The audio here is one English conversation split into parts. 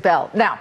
Bell. Now,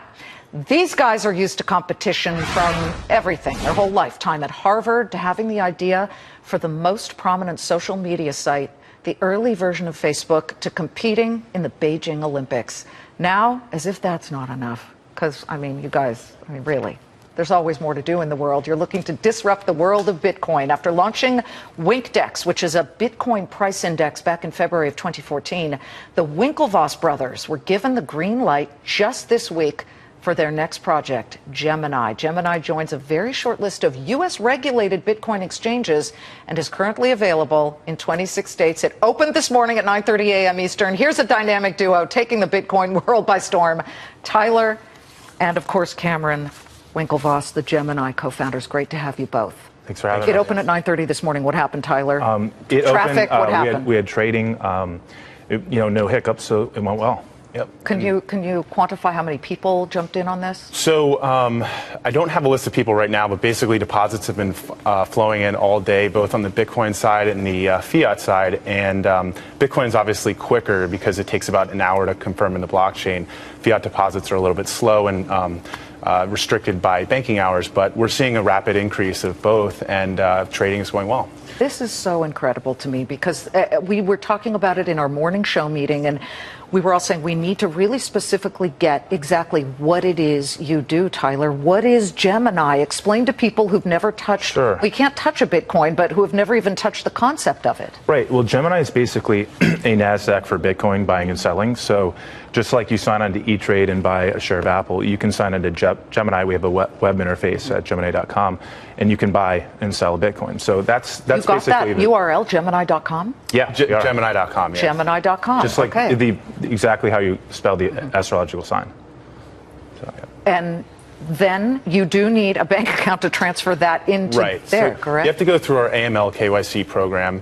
these guys are used to competition from everything, their whole lifetime at Harvard to having the idea for the most prominent social media site, the early version of Facebook, to competing in the Beijing Olympics. Now, as if that's not enough, because, you guys, really, there's always more to do in the world. You're looking to disrupt the world of Bitcoin. After launching Winkdex, which is a Bitcoin price index back in February of 2014, the Winklevoss brothers were given the green light just this week for their next project, Gemini. Gemini joins a very short list of U.S.-regulated Bitcoin exchanges and is currently available in 26 states. It opened this morning at 9:30 a.m. Eastern. Here's a dynamic duo taking the Bitcoin world by storm. Tyler and, of course, Cameron Winklevoss, the Gemini co-founders. Great to have you both. Thanks for having us. It opened at 9:30 this morning. What happened, Tyler? Traffic, what happened? We had trading, no hiccups, so it went well. Yep. Can you quantify how many people jumped in on this? So I don't have a list of people right now, but basically deposits have been flowing in all day, both on the Bitcoin side and the fiat side. And Bitcoin is obviously quicker because it takes about an hour to confirm in the blockchain. Fiat deposits are a little bit slow and restricted by banking hours, but we're seeing a rapid increase of both, and trading is going well. This is so incredible to me because we were talking about it in our morning show meeting, and we were all saying we need to really specifically get exactly what it is you do, Tyler. What is Gemini? Explain to people who've never touched, we can't touch a Bitcoin, but who have never even touched the concept of it. Right. Well, Gemini is basically a NASDAQ for Bitcoin buying and selling. So just like you sign on to E-Trade and buy a share of Apple, you can sign on to Gemini. We have a web interface at Gemini.com, and you can buy and sell a Bitcoin. So that's You've got basically that URL, Gemini.com? Yeah. Gemini.com, yes. Gemini.com. Just like exactly how you spell the astrological sign. So, yeah. And then you do need a bank account to transfer that into there, so correct? You have to go through our AML KYC program,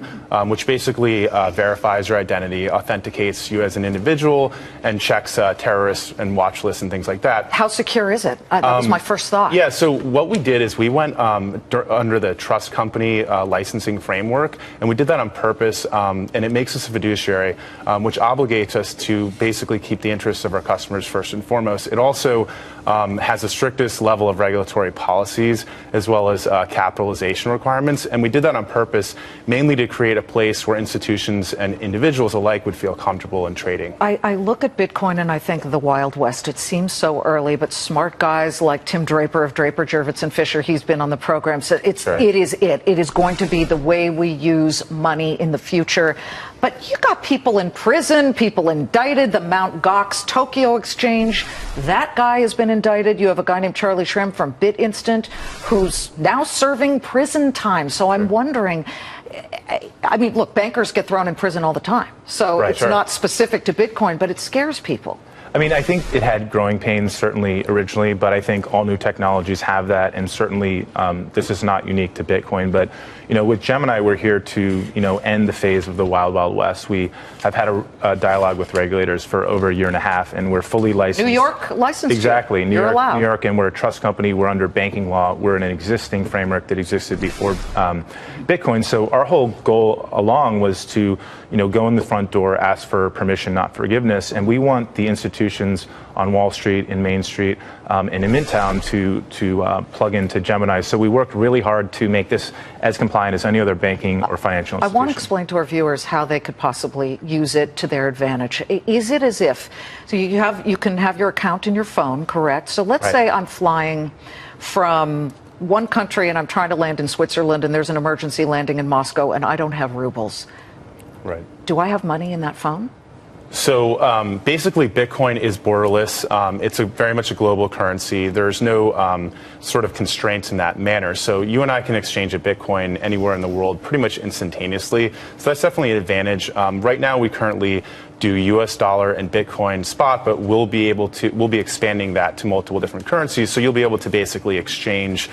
which basically verifies your identity, authenticates you as an individual, and checks terrorists and watch lists and things like that. How secure is it? That was my first thought. Yeah, so what we did is we went under the trust company licensing framework, and we did that on purpose, and it makes us a fiduciary, which obligates us to basically keep the interests of our customers first and foremost. It also has the strictest level of regulatory policies as well as capitalization requirements, and we did that on purpose mainly to create a place where institutions and individuals alike would feel comfortable in trading. I look at Bitcoin and I think of the Wild West. It seems so early, but smart guys like Tim Draper of Draper, Jervitz and Fisher, he's been on the program, so it is going to be the way we use money in the future. But you got people in prison, people indicted, the Mt. Gox Tokyo Exchange, that guy has been indicted. You have a guy named Charlie Shrem from BitInstant who's now serving prison time. So I'm wondering, look, bankers get thrown in prison all the time. So it's not specific to Bitcoin, but it scares people. I think it had growing pains certainly originally, but I think all new technologies have that, and certainly this is not unique to Bitcoin. But with Gemini, we're here to end the phase of the Wild Wild West. We have had a dialogue with regulators for over a year and a half, and we're fully licensed. New York licensed. Exactly, New York, and we're a trust company. We're under banking law. We're in an existing framework that existed before Bitcoin. So our whole goal along was to go in the front door, ask for permission, not forgiveness, and we want the institutions on Wall Street, in Main Street, and in Midtown to plug into Gemini. So we worked really hard to make this as compliant as any other banking or financial institution. I want to explain to our viewers how they could possibly use it to their advantage. Is it as if, so you can have your account in your phone, correct? So let's say I'm flying from one country and I'm trying to land in Switzerland and there's an emergency landing in Moscow and I don't have rubles. Right. Do I have money in that phone? So basically, Bitcoin is borderless. It's very much a global currency. There's no sort of constraints in that manner. So you and I can exchange a Bitcoin anywhere in the world pretty much instantaneously. So that's definitely an advantage. Right now, we currently do US dollar and Bitcoin spot, but we'll be expanding that to multiple different currencies. So you'll be able to basically exchange.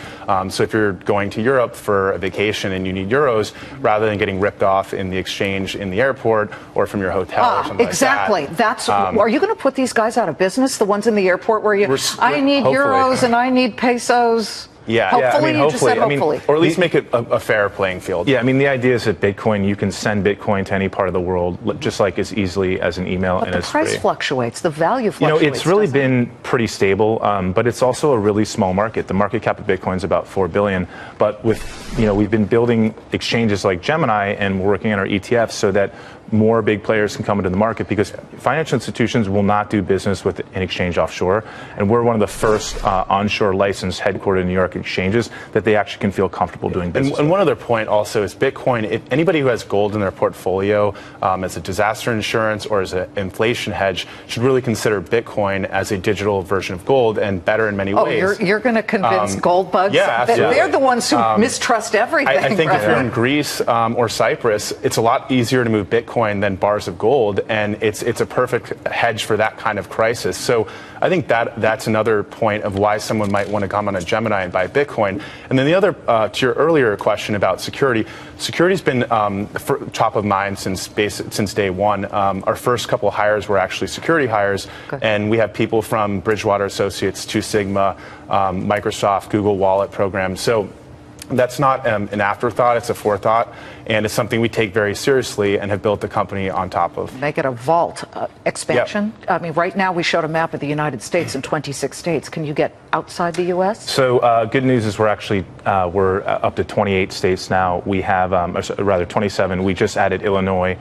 So if you're going to Europe for a vacation and you need euros, rather than getting ripped off in the exchange in the airport or from your hotel or something exactly. like that. Are you going to put these guys out of business? The ones in the airport where I need euros and I need pesos. Yeah, Hopefully, you just said hopefully. Or at least make it a fair playing field. Yeah, I mean, the idea is that Bitcoin, you can send Bitcoin to any part of the world just like as easily as an email, but and the it's price free. fluctuates, the value fluctuates. It's really been pretty stable, but it's also a really small market. The market cap of Bitcoin is about $4 billion, but we've been building exchanges like Gemini, and we're working on our ETFs so that more big players can come into the market, because financial institutions will not do business with an exchange offshore, and we're one of the first onshore licensed headquartered in New York exchanges that they actually can feel comfortable doing business. And one other point also is Bitcoin, if anybody who has gold in their portfolio as a disaster insurance or as an inflation hedge should really consider Bitcoin as a digital version of gold, and better in many ways. You're going to convince gold bugs? Yeah, absolutely. They're the ones who mistrust everything. I think right? if you're in Greece or Cyprus, it's a lot easier to move Bitcoin than bars of gold, and it's a perfect hedge for that kind of crisis. So I think that's another point of why someone might want to come on a Gemini and buy Bitcoin. And then the other, to your earlier question about security's been top of mind since day one. Our first couple of hires were actually security hires, and we have people from Bridgewater Associates, Two Sigma, Microsoft, Google Wallet programs. So that's not an afterthought, it's a forethought, and it's something we take very seriously and have built the company on top of. Make it a vault expansion. Yep. I mean, right now we showed a map of the United States in 26 states. Can you get outside the U.S.? So good news is we're up to 28 states now. We have, or rather 27. We just added Illinois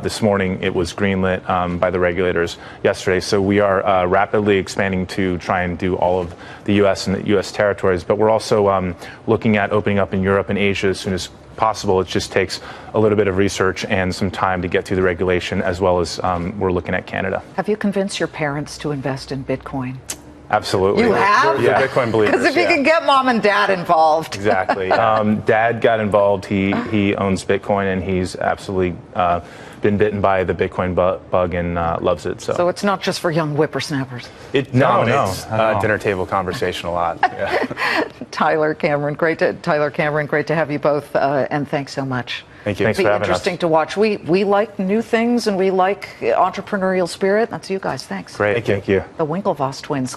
this morning. It was greenlit by the regulators yesterday. So we are rapidly expanding to try and do all of the U.S. and the U.S. territories. But we're also looking at opening up in Europe and Asia as soon as possible. It just takes a little bit of research and some time to get through the regulation, as well as we're looking at Canada. Have you convinced your parents to invest in Bitcoin? Absolutely. You have? They're Bitcoin believers. Because if you can get mom and dad involved. Exactly. Dad got involved. He owns Bitcoin, and he's absolutely been bitten by the Bitcoin bug and loves it. So it's not just for young whippersnappers. It dominates dinner table conversation a lot. Yeah. Tyler Cameron, great to have you both, and thanks so much. Thank you. Thanks for having us. Interesting to watch. We like new things, and we like entrepreneurial spirit. That's you guys. Thanks. Great. Thank you. The Winklevoss twins.